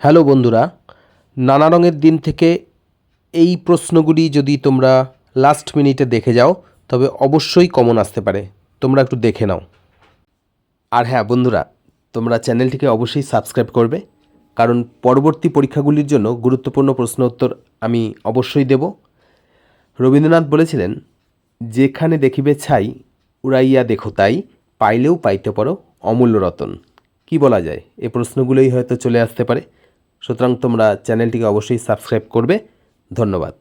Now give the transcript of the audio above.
Hello বন্ধুরা, নানা রঙের দিন থেকে এই প্রশ্নগুলি যদি তোমরা লাস্ট মিনিটে দেখে যাও তবে অবশ্যই কমন আসতে পারে। তোমরা একটু দেখে নাও। আর হ্যাঁ বন্ধুরা, তোমরা চ্যানেলটিকে অবশ্যই সাবস্ক্রাইব করবে, কারণ পরবর্তী পরীক্ষাগুলির জন্য গুরুত্বপূর্ণ প্রশ্ন উত্তর আমি অবশ্যই দেব। রবীন্দ্রনাথ বলেছিলেন, যেখানে দেখিবে ছাই উড়াইয়া দেখো তাই, পাইলেও পাইতে পারো অমূল্য রতন। কি বলা যায়, এই প্রশ্নগুলোই হয়তো চলে আসতে পারে। সুতরাং তোমরা চ্যানেলটিকে অবশ্যই সাবস্ক্রাইব করবে। ধন্যবাদ।